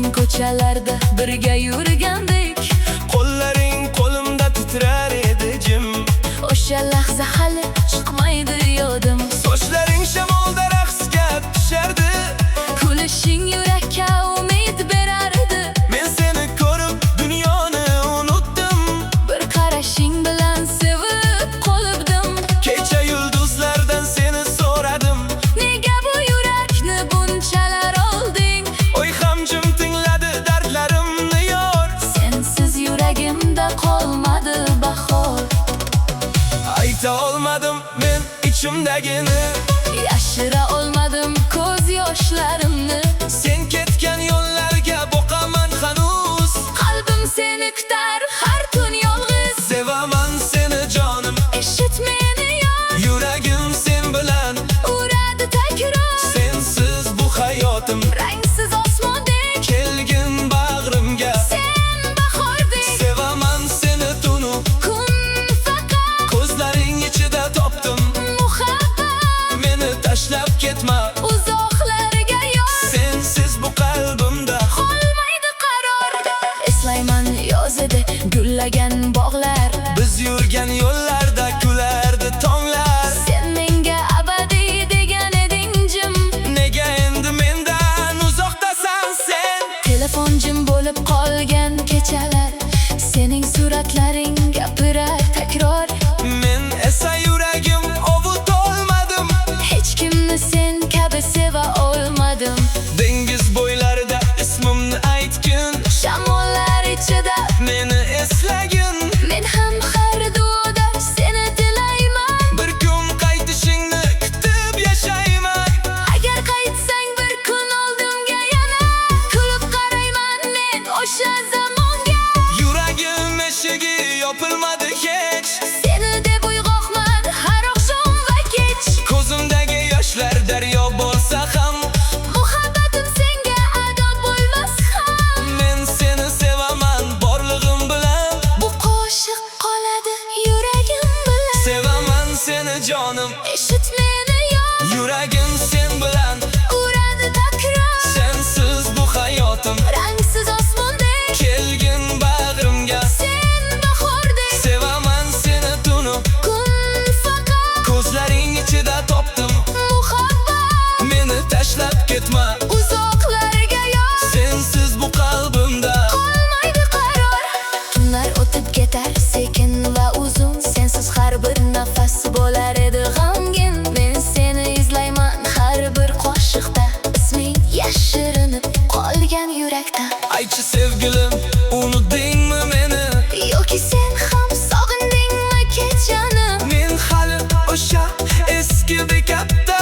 sekin ko'chalarda birga yurgandik. Qo'llaring qo'limda titrar edi jim. O'sha lahza hali chiqmaydi yodim. Sochlaring shamolda raqsga tushardi. Kulishing yurakka umid berardi. Men seni ko'rib dunyoni unutdim. Bir qarashing bilan sevib qolibdim. Kecha yulduzlardan seni so'radim. Nega bu yurakni bunchalar olding? Oy hamjim tingladi dardlarimni yor. Sensiz yuragimda qolmadi bahor. Ayta olmadim men ichimdagini. Yashira olmadim ko'z yoshlarimni. Sen ketgan yo'llarga boqaman hanuz. Qalbim seni kutar har tun yolg'iz. Sevaman seni jonim. Eshit meni yor. Yuragim sen bilan Uradi takror. sensiz bu hayotim. Rangsiz osmondek Kelgin bag'rimga. sen bahordek. Sevaman seni tunu. Kun faqat Ko'zlaring ichida topdim. muhabbat. Meni tashlab ketma. Uzoqlarga yor. Sensiz bu qalbimda Qolmaydi qaror. Eslayman yozida gullagan bog'lar. biz yurgan yo'llarda kulardi tonglar. Sen menga abadiy degan eding jim. Nega endi mendan uzoqdasan sen? Telefon jim bo'lib qolgan kechalar. Sening suratlaring gapirar takror. Men esa yuragim ovutolmadim. Hech kimni sen kabi seva olmadim. Dengiz bo'ylarida ismimni aytgin. Shamollar ichida Meni eslagin. men ham har duoda seni tilayman. Bir kun qaytishingni kutib yashayman. Agar qaytsang bir kun oldimga yana kulib qarayman men o'sha zamonga. Yuragim eshigi yopilmadi hech. Seni deb uyg'oqman har oqshom va kech. Ko'zimdagi yoshlar daryo bo'lsa ham Muhabbatim senga ado bo'lmas ham. men seni sevaman borlig'im bilan. Bu qo'shiq qoladi yuragim bilan. Sevaman seni jonim. Eshit meni yor. Yuragim sen bilan Uradi takror. sensiz bu hayotim. Rangsiz osmondek Kelgin bag'rimga. sen bahordek. Sevaman seni tunu. Kun faqat Ko'zlaring ichida topdim. muhabbat. Meni tashlab ketma. Uzoqlarga yor. Sensiz bu qalbimda Qolmaydi qaror. Tunlar o'tib ketar sekin va uzun. Sensiz har bir nafas bo'lar edi g'amgin. Men seni izlayman har bir qo'shiqda. Isming yashirinib qolgan yurakda. aychi sevgilim, unutdingmi meni? Yoki sen ham sog'indingmi kechani? Men hali o'sha eski bekatda.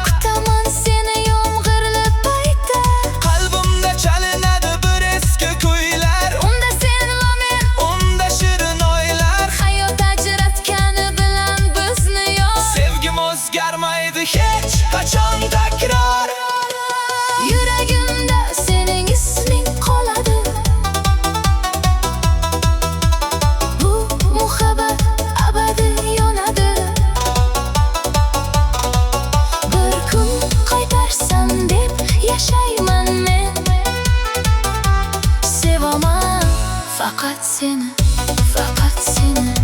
Kutaman seni yomg'irli paytda. Qalbimda chalinadi bir eski kuylar. Unda sen va men Unda shirin oylar. hayot ajratgani bilan bizni yor. Sevgim o'zgarmaydi hech qachon takror. Yuragimda sening isming qoladi. Bu muhabbat abadiy yonadi. Bir kun qaytarsan deb yashayman men. Sevaman faqat seni, faqat seni.